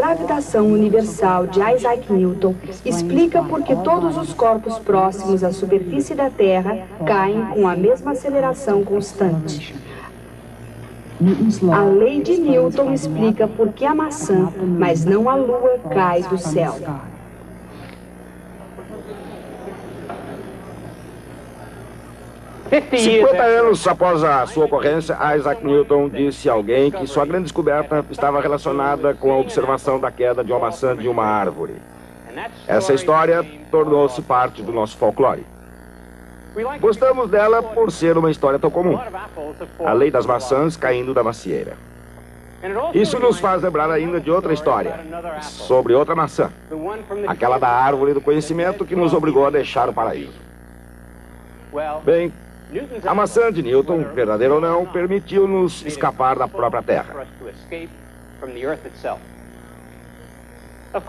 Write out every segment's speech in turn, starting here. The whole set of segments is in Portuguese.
gravitação universal de Isaac Newton explica por que todos os corpos próximos à superfície da Terra caem com a mesma aceleração constante. A lei de Newton explica por que a maçã, mas não a Lua, cai do céu. Cinquenta anos após a sua ocorrência, Isaac Newton disse a alguém que sua grande descoberta estava relacionada com a observação da queda de uma maçã de uma árvore. Essa história tornou-se parte do nosso folclore. Gostamos dela por ser uma história tão comum. A lei das maçãs caindo da macieira. Isso nos faz lembrar ainda de outra história, sobre outra maçã. Aquela da árvore do conhecimento que nos obrigou a deixar o paraíso. Bem, a maçã de Newton, verdadeira ou não, permitiu-nos escapar da própria Terra.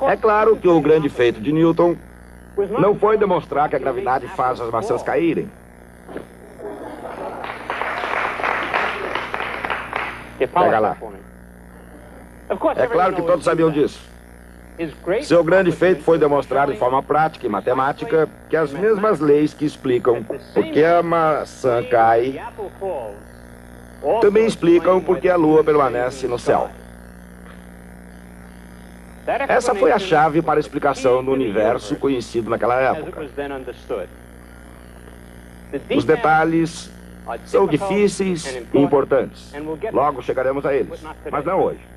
É claro que o grande feito de Newton não foi demonstrar que a gravidade faz as maçãs caírem. Pega lá. É claro que todos sabiam disso. Seu grande feito foi demonstrar de forma prática e matemática que as mesmas leis que explicam por que a maçã cai também explicam por que a Lua permanece no céu. Essa foi a chave para a explicação do universo conhecido naquela época. Os detalhes são difíceis e importantes. Logo chegaremos a eles, mas não hoje.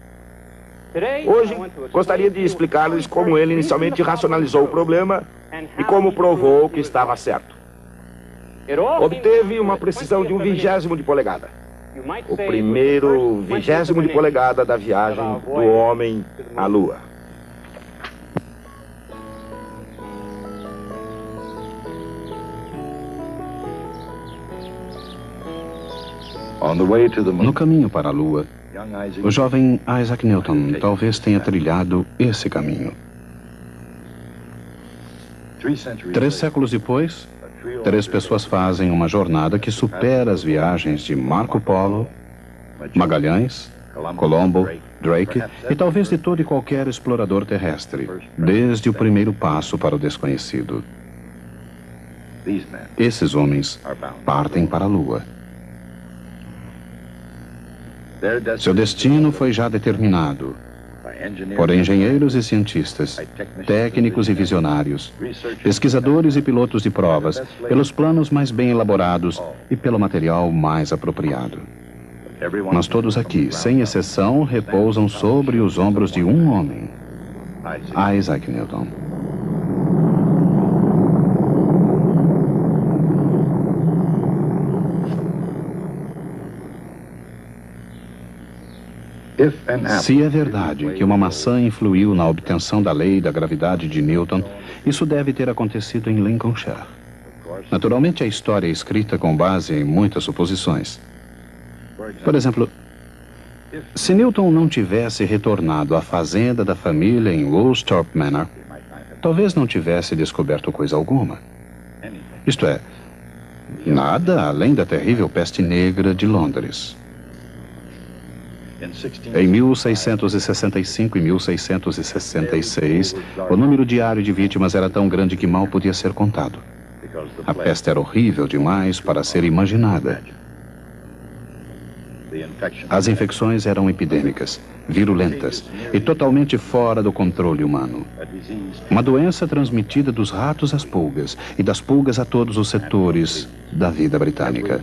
Hoje, gostaria de explicar-lhes como ele inicialmente racionalizou o problema e como provou que estava certo. Obteve uma precisão de 1/20 de polegada. O primeiro 20º de polegada da viagem do homem à Lua. No caminho para a Lua, o jovem Isaac Newton talvez tenha trilhado esse caminho. 3 séculos depois, 3 pessoas fazem uma jornada que supera as viagens de Marco Polo, Magalhães, Colombo, Drake e talvez de todo e qualquer explorador terrestre, desde o primeiro passo para o desconhecido. Esses homens partem para a Lua. Seu destino foi já determinado por engenheiros e cientistas, técnicos e visionários, pesquisadores e pilotos de provas, pelos planos mais bem elaborados e pelo material mais apropriado. Mas todos aqui, sem exceção, repousam sobre os ombros de um homem, Isaac Newton. Se é verdade que uma maçã influiu na obtenção da lei da gravidade de Newton, isso deve ter acontecido em Lincolnshire. Naturalmente, a história é escrita com base em muitas suposições. Por exemplo, se Newton não tivesse retornado à fazenda da família em Woolsthorpe Manor, talvez não tivesse descoberto coisa alguma. Isto é, nada além da terrível peste negra de Londres. Em 1665 e 1666, o número diário de vítimas era tão grande que mal podia ser contado. A peste era horrível demais para ser imaginada. As infecções eram epidêmicas, virulentas e totalmente fora do controle humano. Uma doença transmitida dos ratos às pulgas e das pulgas a todos os setores da vida britânica.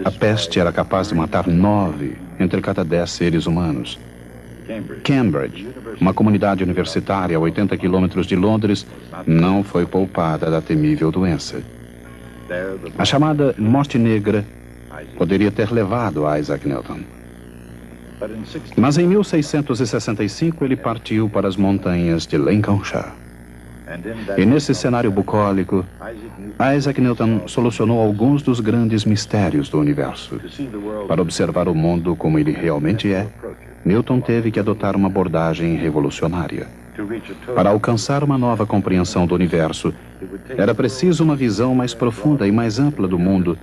A peste era capaz de matar 9 entre cada 10 seres humanos. Cambridge, uma comunidade universitária a 80 quilômetros de Londres, não foi poupada da temível doença. A chamada Morte Negra poderia ter levado Isaac Newton. Mas em 1665 ele partiu para as montanhas de Lincolnshire. E nesse cenário bucólico, Isaac Newton solucionou alguns dos grandes mistérios do universo. Para observar o mundo como ele realmente é, Newton teve que adotar uma abordagem revolucionária. Para alcançar uma nova compreensão do universo, era preciso uma visão mais profunda e mais ampla do mundo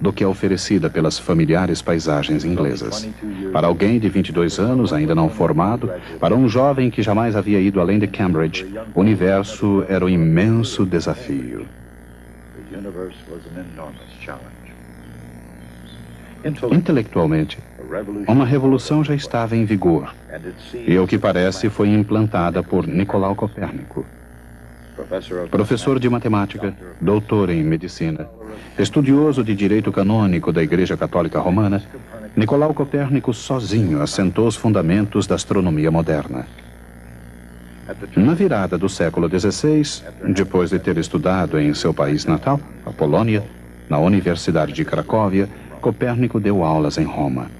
do que a oferecida pelas familiares paisagens inglesas. Para alguém de 22 anos, ainda não formado, para um jovem que jamais havia ido além de Cambridge, o universo era um imenso desafio. Intelectualmente, uma revolução já estava em vigor, e, ao que parece, foi implantada por Nicolau Copérnico. Professor de matemática, doutor em medicina, estudioso de direito canônico da Igreja Católica Romana, Nicolau Copérnico sozinho assentou os fundamentos da astronomia moderna. Na virada do século XVI, depois de ter estudado em seu país natal, a Polônia, na Universidade de Cracóvia, Copérnico deu aulas em Roma.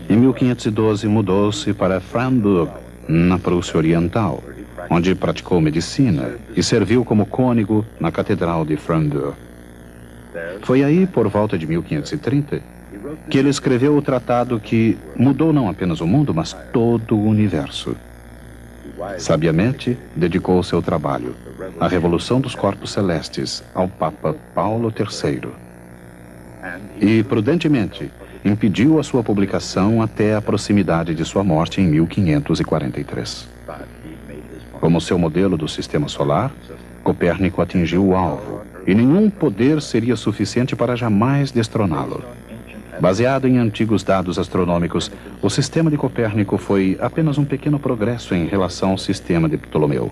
Em 1512, mudou-se para Framburg, na Prússia Oriental, onde praticou medicina e serviu como cônego na Catedral de Framburg. Foi aí, por volta de 1530, que ele escreveu o tratado que mudou não apenas o mundo, mas todo o universo. Sabiamente, dedicou seu trabalho à revolução dos corpos celestes ao Papa Paulo III. E, prudentemente, impediu a sua publicação até a proximidade de sua morte em 1543. Como seu modelo do sistema solar, Copérnico atingiu o alvo, e nenhum poder seria suficiente para jamais destroná-lo. Baseado em antigos dados astronômicos, o sistema de Copérnico foi apenas um pequeno progresso em relação ao sistema de Ptolomeu.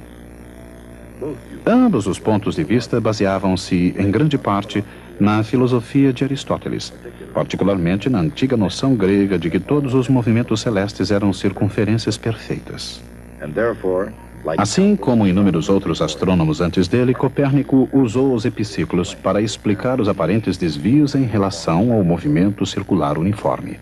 Ambos os pontos de vista baseavam-se, em grande parte, na filosofia de Aristóteles, particularmente na antiga noção grega de que todos os movimentos celestes eram circunferências perfeitas. Assim como inúmeros outros astrônomos antes dele, Copérnico usou os epiciclos para explicar os aparentes desvios em relação ao movimento circular uniforme.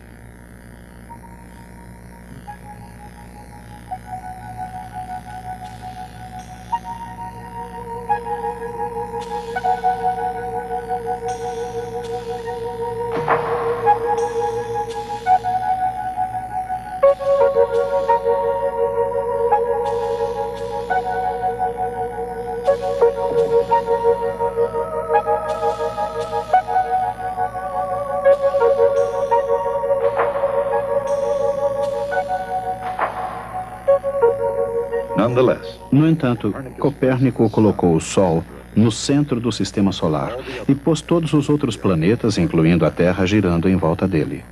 No entanto, Copérnico colocou o Sol no centro do sistema solar e pôs todos os outros planetas, incluindo a Terra, girando em volta dele.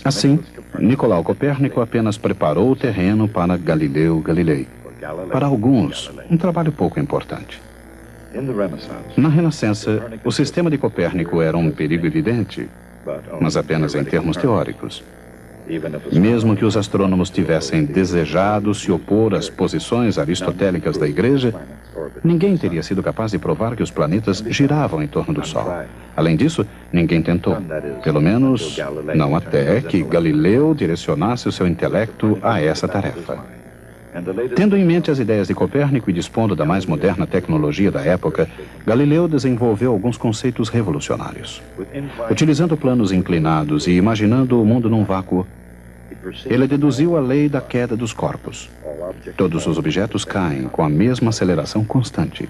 Assim, Nicolau Copérnico apenas preparou o terreno para Galileu Galilei. Para alguns, um trabalho pouco importante. Na Renascença, o sistema de Copérnico era um perigo evidente, mas apenas em termos teóricos. Mesmo que os astrônomos tivessem desejado se opor às posições aristotélicas da Igreja, ninguém teria sido capaz de provar que os planetas giravam em torno do Sol. Além disso, ninguém tentou. Pelo menos, não até que Galileu direcionasse o seu intelecto a essa tarefa. Tendo em mente as ideias de Copérnico e dispondo da mais moderna tecnologia da época, Galileu desenvolveu alguns conceitos revolucionários. Utilizando planos inclinados e imaginando o mundo num vácuo, ele deduziu a lei da queda dos corpos. Todos os objetos caem com a mesma aceleração constante.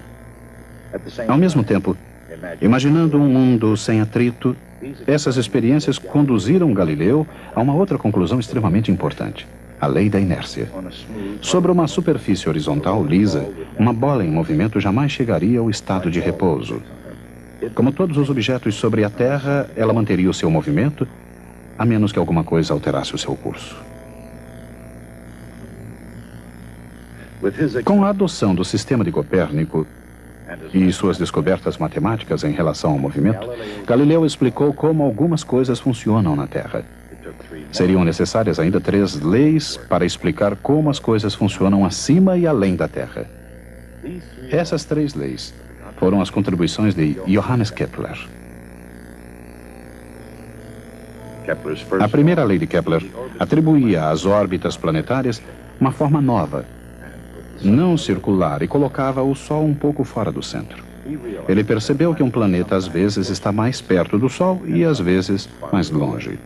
Ao mesmo tempo, imaginando um mundo sem atrito, essas experiências conduziram Galileu a uma outra conclusão extremamente importante: a lei da inércia. Sobre uma superfície horizontal lisa, uma bola em movimento jamais chegaria ao estado de repouso. Como todos os objetos sobre a Terra, ela manteria o seu movimento, a menos que alguma coisa alterasse o seu curso. Com a adoção do sistema de Copérnico e suas descobertas matemáticas em relação ao movimento, Galileu explicou como algumas coisas funcionam na Terra. Seriam necessárias ainda 3 leis para explicar como as coisas funcionam acima e além da Terra. Essas 3 leis foram as contribuições de Johannes Kepler. A primeira lei de Kepler atribuía às órbitas planetárias uma forma nova, não circular, e colocava o Sol um pouco fora do centro. Ele percebeu que um planeta às vezes está mais perto do Sol e às vezes mais longe.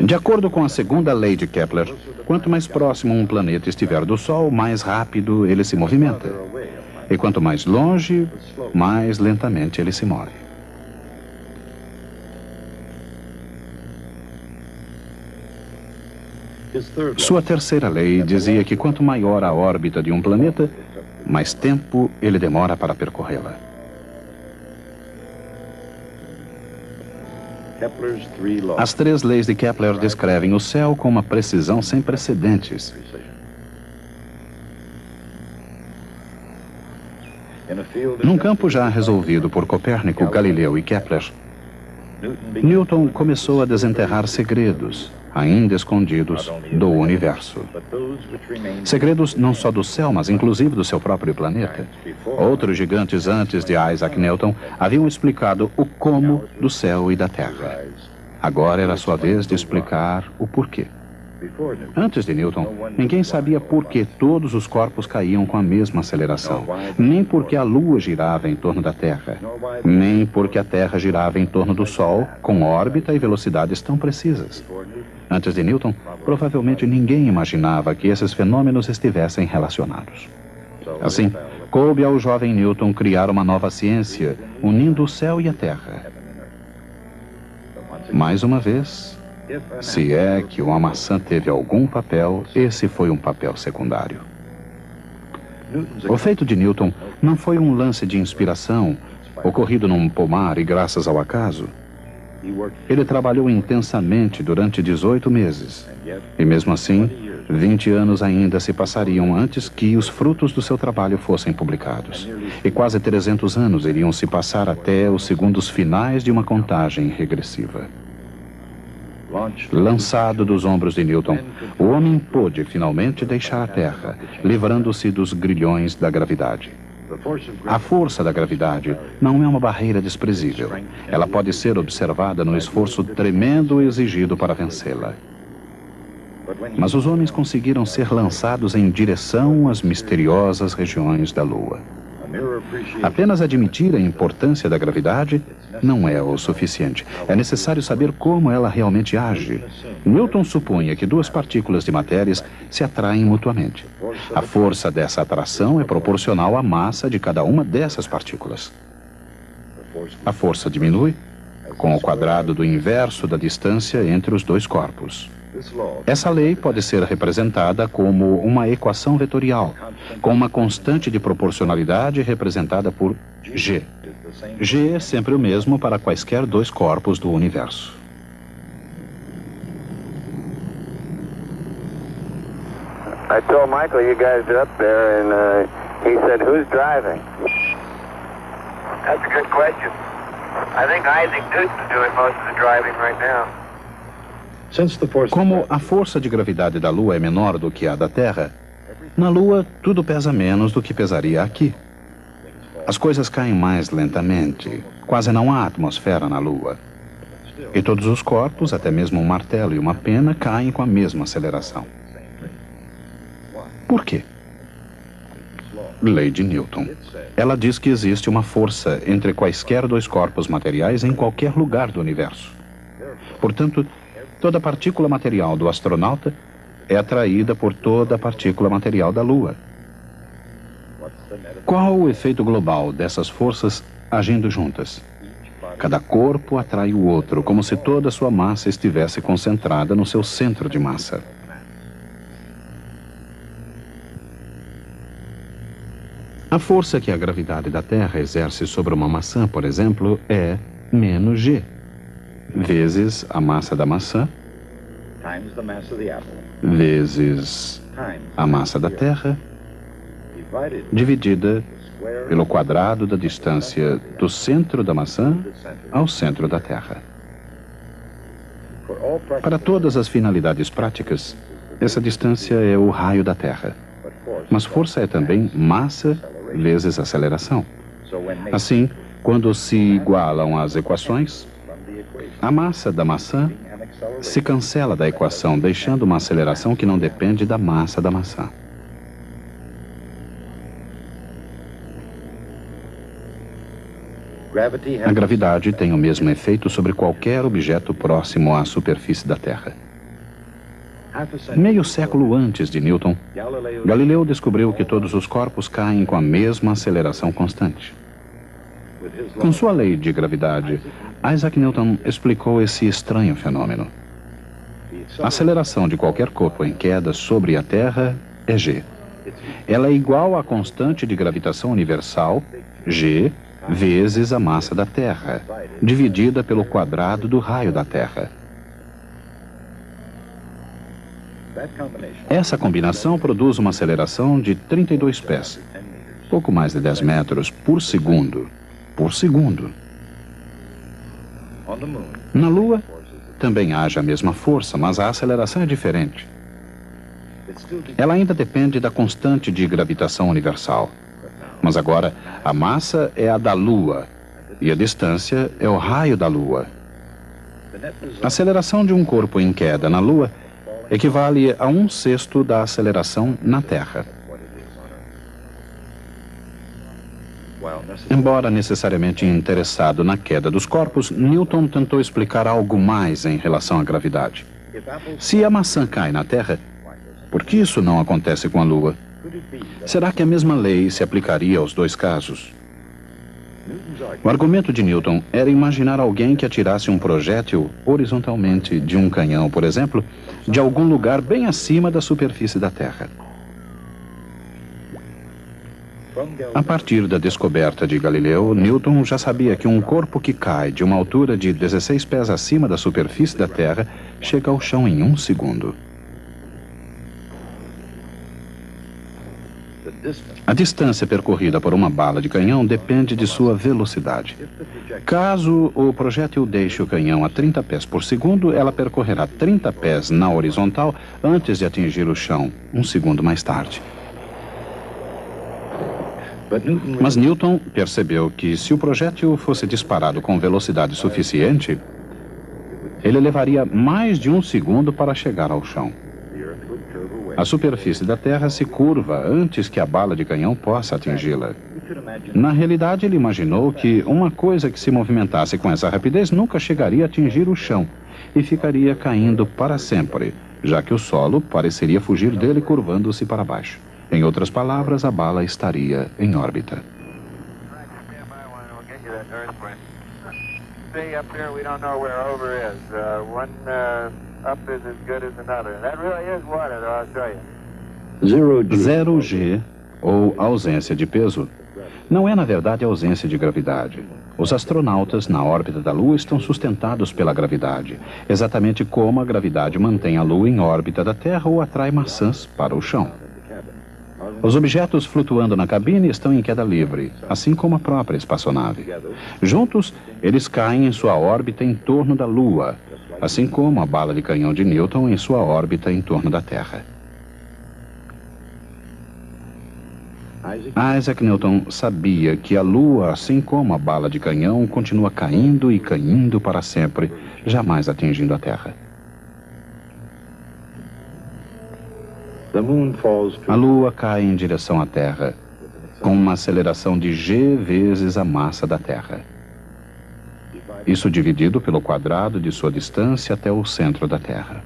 De acordo com a segunda lei de Kepler, quanto mais próximo um planeta estiver do Sol, mais rápido ele se movimenta. E quanto mais longe, mais lentamente ele se move. Sua terceira lei dizia que quanto maior a órbita de um planeta, mais tempo ele demora para percorrê-la. As 3 leis de Kepler descrevem o céu com uma precisão sem precedentes. Num campo já resolvido por Copérnico, Galileu e Kepler, Newton começou a desenterrar segredos, ainda escondidos, do universo. Segredos não só do céu, mas inclusive do seu próprio planeta. Outros gigantes antes de Isaac Newton haviam explicado o como do céu e da Terra. Agora era a sua vez de explicar o porquê. Antes de Newton, ninguém sabia por que todos os corpos caíam com a mesma aceleração, nem por que a Lua girava em torno da Terra, nem por que a Terra girava em torno do Sol com órbita e velocidades tão precisas. Antes de Newton, provavelmente ninguém imaginava que esses fenômenos estivessem relacionados. Assim, coube ao jovem Newton criar uma nova ciência, unindo o céu e a Terra. Mais uma vez, se é que uma maçã teve algum papel, esse foi um papel secundário. O feito de Newton não foi um lance de inspiração, ocorrido num pomar e graças ao acaso. Ele trabalhou intensamente durante 18 meses. E mesmo assim, 20 anos ainda se passariam antes que os frutos do seu trabalho fossem publicados. E quase 300 anos iriam se passar até os segundos finais de uma contagem regressiva. Lançado dos ombros de Newton, o homem pôde finalmente deixar a Terra, livrando-se dos grilhões da gravidade. A força da gravidade não é uma barreira desprezível. Ela pode ser observada no esforço tremendo exigido para vencê-la. Mas os homens conseguiram ser lançados em direção às misteriosas regiões da Lua. Apenas admitir a importância da gravidade não é o suficiente. É necessário saber como ela realmente age. Newton supunha que 2 partículas de matérias se atraem mutuamente. A força dessa atração é proporcional à massa de cada uma dessas partículas. A força diminui com o quadrado do inverso da distância entre os 2 corpos. Essa lei pode ser representada como uma equação vetorial, com uma constante de proporcionalidade representada por G. G é sempre o mesmo para quaisquer 2 corpos do universo. I told Michael you guys are up there, and he said, "Who's driving?" That's a good question. I think Isaac Newton's doing most of the driving right now. Como a força de gravidade da Lua é menor do que a da Terra, na Lua tudo pesa menos do que pesaria aqui. As coisas caem mais lentamente. Quase não há atmosfera na Lua. E todos os corpos, até mesmo um martelo e uma pena, caem com a mesma aceleração. Por quê? Lei de Newton. Ela diz que existe uma força entre quaisquer 2 corpos materiais em qualquer lugar do universo. Portanto, toda partícula material do astronauta é atraída por toda partícula material da Lua. Qual o efeito global dessas forças agindo juntas? Cada corpo atrai o outro, como se toda a sua massa estivesse concentrada no seu centro de massa. A força que a gravidade da Terra exerce sobre uma maçã, por exemplo, é menos G, vezes a massa da maçã, vezes a massa da Terra, dividida pelo quadrado da distância do centro da maçã ao centro da Terra. Para todas as finalidades práticas, essa distância é o raio da Terra. Mas força é também massa vezes aceleração. Assim, quando se igualam as equações, a massa da maçã se cancela da equação, deixando uma aceleração que não depende da massa da maçã. A gravidade tem o mesmo efeito sobre qualquer objeto próximo à superfície da Terra. Meio século antes de Newton, Galileu descobriu que todos os corpos caem com a mesma aceleração constante. Com sua lei de gravidade, Isaac Newton explicou esse estranho fenômeno. A aceleração de qualquer corpo em queda sobre a Terra é g. Ela é igual à constante de gravitação universal, g, vezes a massa da Terra, dividida pelo quadrado do raio da Terra. Essa combinação produz uma aceleração de 32 pés, pouco mais de 10 metros por segundo. Na Lua, também age a mesma força, mas a aceleração é diferente. Ela ainda depende da constante de gravitação universal. Mas agora, a massa é a da Lua e a distância é o raio da Lua. A aceleração de um corpo em queda na Lua equivale a 1/6 da aceleração na Terra. Embora necessariamente interessado na queda dos corpos, Newton tentou explicar algo mais em relação à gravidade. Se a maçã cai na Terra, por que isso não acontece com a Lua? Será que a mesma lei se aplicaria aos dois casos? O argumento de Newton era imaginar alguém que atirasse um projétil horizontalmente de um canhão, por exemplo, de algum lugar bem acima da superfície da Terra. A partir da descoberta de Galileu, Newton já sabia que um corpo que cai de uma altura de 16 pés acima da superfície da Terra chega ao chão em 1 segundo. A distância percorrida por uma bala de canhão depende de sua velocidade. Caso o projétil deixe o canhão a 30 pés por segundo, ela percorrerá 30 pés na horizontal antes de atingir o chão, 1 segundo mais tarde. Mas Newton percebeu que se o projétil fosse disparado com velocidade suficiente, ele levaria mais de 1 segundo para chegar ao chão. A superfície da Terra se curva antes que a bala de canhão possa atingi-la. Na realidade, ele imaginou que uma coisa que se movimentasse com essa rapidez nunca chegaria a atingir o chão e ficaria caindo para sempre, já que o solo pareceria fugir dele curvando-se para baixo. Em outras palavras, a bala estaria em órbita. Zero G, ou ausência de peso, não é na verdade ausência de gravidade. Os astronautas na órbita da Lua estão sustentados pela gravidade, exatamente como a gravidade mantém a Lua em órbita da Terra ou atrai maçãs para o chão. Os objetos flutuando na cabine estão em queda livre, assim como a própria espaçonave. Juntos, eles caem em sua órbita em torno da Lua, assim como a bala de canhão de Newton em sua órbita em torno da Terra. Isaac Newton sabia que a Lua, assim como a bala de canhão, continua caindo e caindo para sempre, jamais atingindo a Terra. A Lua cai em direção à Terra, com uma aceleração de g vezes a massa da Terra. Isso dividido pelo quadrado de sua distância até o centro da Terra.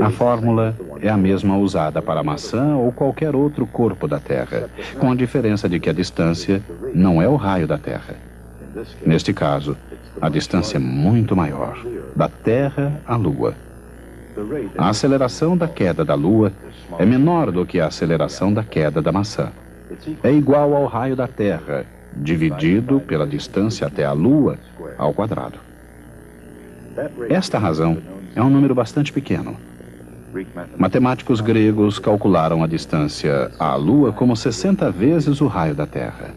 A fórmula é a mesma usada para a maçã ou qualquer outro corpo da Terra, com a diferença de que a distância não é o raio da Terra. Neste caso, a distância é muito maior, da Terra à Lua. A aceleração da queda da Lua é menor do que a aceleração da queda da maçã. É igual ao raio da Terra, dividido pela distância até a Lua, ao quadrado. Esta razão é um número bastante pequeno. Matemáticos gregos calcularam a distância à Lua como 60 vezes o raio da Terra.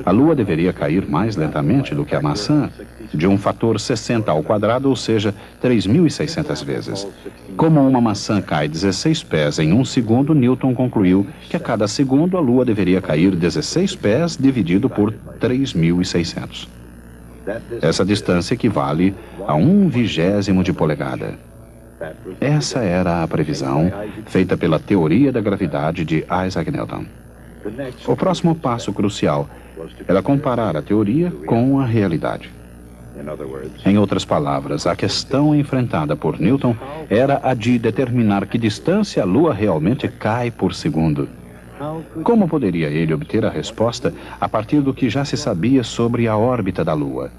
A Lua deveria cair mais lentamente do que a maçã, de um fator 60 ao quadrado, ou seja, 3.600 vezes. Como uma maçã cai 16 pés em 1 segundo, Newton concluiu que a cada segundo a Lua deveria cair 16 pés dividido por 3.600. Essa distância equivale a 1/20 de polegada. Essa era a previsão feita pela teoria da gravidade de Isaac Newton. O próximo passo crucial era comparar a teoria com a realidade. Em outras palavras, a questão enfrentada por Newton era a de determinar que distância a Lua realmente cai por segundo. Como poderia ele obter a resposta a partir do que já se sabia sobre a órbita da Lua?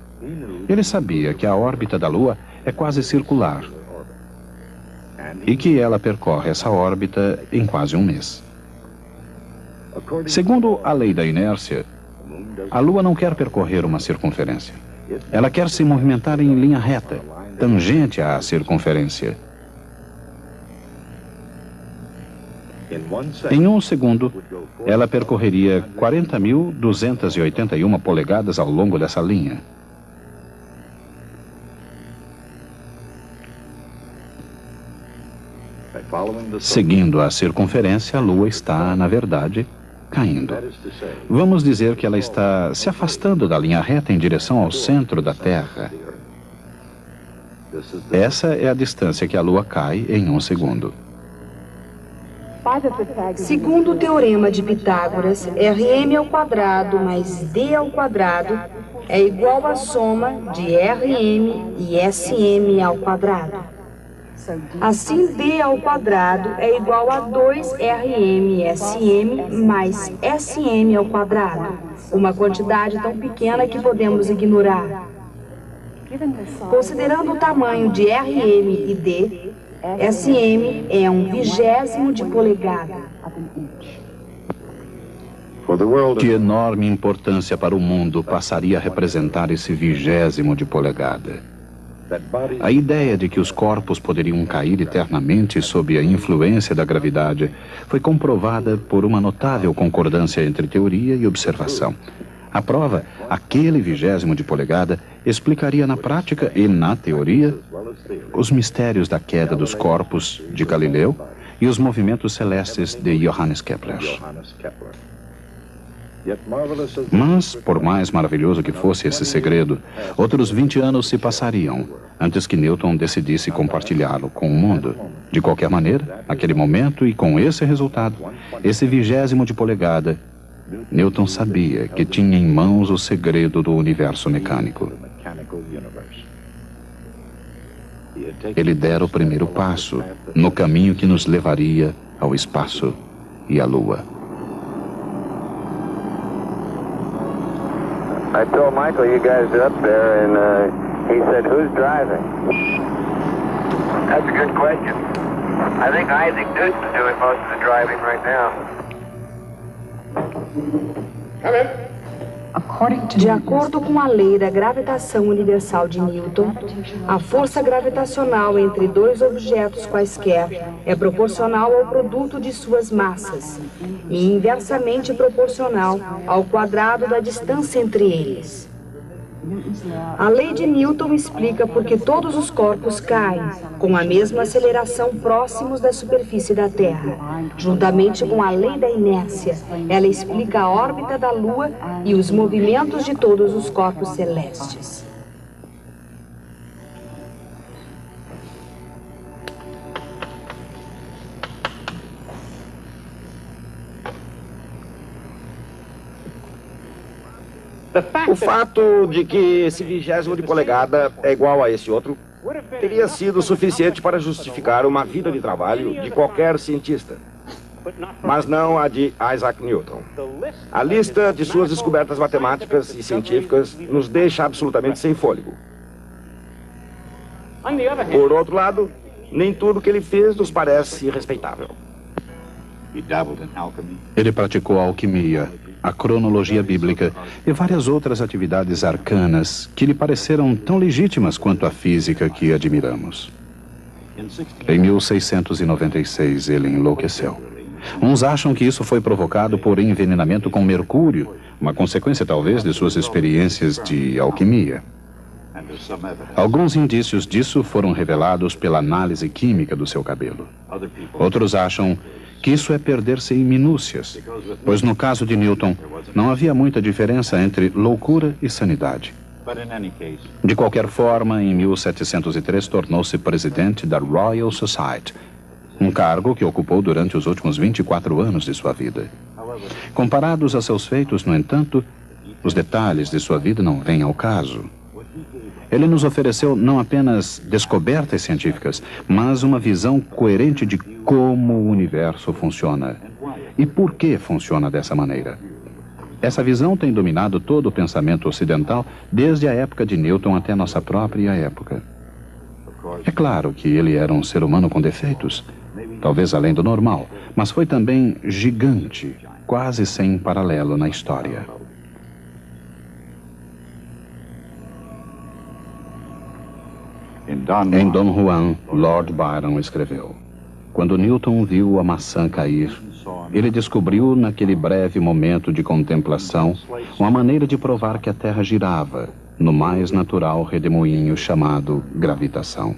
Ele sabia que a órbita da Lua é quase circular e que ela percorre essa órbita em quase um mês. Segundo a lei da inércia, a Lua não quer percorrer uma circunferência. Ela quer se movimentar em linha reta, tangente à circunferência. Em um segundo, ela percorreria 40.281 polegadas ao longo dessa linha. Seguindo a circunferência, a Lua está, na verdade, caindo. Vamos dizer que ela está se afastando da linha reta em direção ao centro da Terra. Essa é a distância que a Lua cai em um segundo. Segundo o teorema de Pitágoras, Rm² mais D² é igual à soma de Rm e Sm². Assim, D² é igual a 2RmSm mais Sm², uma quantidade tão pequena que podemos ignorar. Considerando o tamanho de Rm e D, Sm é 1/20 de polegada. Que enorme importância para o mundo passaria a representar esse 1/20 de polegada. A ideia de que os corpos poderiam cair eternamente sob a influência da gravidade foi comprovada por uma notável concordância entre teoria e observação. A prova, aquele 1/20 de polegada, explicaria na prática e na teoria os mistérios da queda dos corpos de Galileu e os movimentos celestes de Johannes Kepler. Mas, por mais maravilhoso que fosse esse segredo, outros 20 anos se passariam antes que Newton decidisse compartilhá-lo com o mundo. De qualquer maneira, naquele momento e com esse resultado, esse 1/20 de polegada, Newton sabia que tinha em mãos o segredo do universo mecânico. Ele dera o primeiro passo no caminho que nos levaria ao espaço e à Lua. I told Michael you guys are up there, and he said, who's driving? That's a good question. I think Isaac Newton's doing most of the driving right now. De acordo com a lei da gravitação universal de Newton, a força gravitacional entre dois objetos quaisquer é proporcional ao produto de suas massas e inversamente proporcional ao quadrado da distância entre eles. A lei de Newton explica por que todos os corpos caem com a mesma aceleração próximos da superfície da Terra. Juntamente com a lei da inércia, ela explica a órbita da Lua e os movimentos de todos os corpos celestes. O fato de que esse 1/20 de polegada é igual a esse outro teria sido suficiente para justificar uma vida de trabalho de qualquer cientista, mas não a de Isaac Newton. A lista de suas descobertas matemáticas e científicas nos deixa absolutamente sem fôlego. Por outro lado, nem tudo que ele fez nos parece respeitável. Ele praticou a alquimia, a cronologia bíblica e várias outras atividades arcanas que lhe pareceram tão legítimas quanto a física que admiramos. Em 1696, ele enlouqueceu. Uns acham que isso foi provocado por envenenamento com mercúrio, uma consequência talvez de suas experiências de alquimia. Alguns indícios disso foram revelados pela análise química do seu cabelo. Outros acham que isso é perder-se em minúcias, pois no caso de Newton, não havia muita diferença entre loucura e sanidade. De qualquer forma, em 1703 tornou-se presidente da Royal Society, um cargo que ocupou durante os últimos 24 anos de sua vida. Comparados a seus feitos, no entanto, os detalhes de sua vida não vêm ao caso. Ele nos ofereceu não apenas descobertas científicas, mas uma visão coerente de como o universo funciona e por que funciona dessa maneira. Essa visão tem dominado todo o pensamento ocidental desde a época de Newton até nossa própria época. É claro que ele era um ser humano com defeitos, talvez além do normal, mas foi também gigante, quase sem paralelo na história. Em Dom Juan, Lord Byron escreveu: quando Newton viu a maçã cair, ele descobriu naquele breve momento de contemplação uma maneira de provar que a Terra girava no mais natural redemoinho chamado gravitação.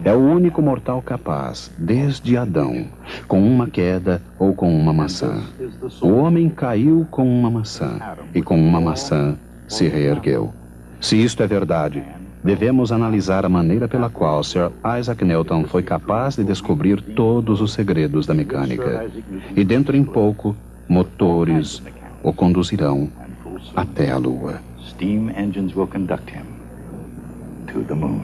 É o único mortal capaz, desde Adão, com uma queda ou com uma maçã. O homem caiu com uma maçã e com uma maçã se reergueu. Se isto é verdade, devemos analisar a maneira pela qual Sir Isaac Newton foi capaz de descobrir todos os segredos da mecânica. E dentro em pouco, motores o conduzirão até a Lua. Steam engines will conduct him to the moon.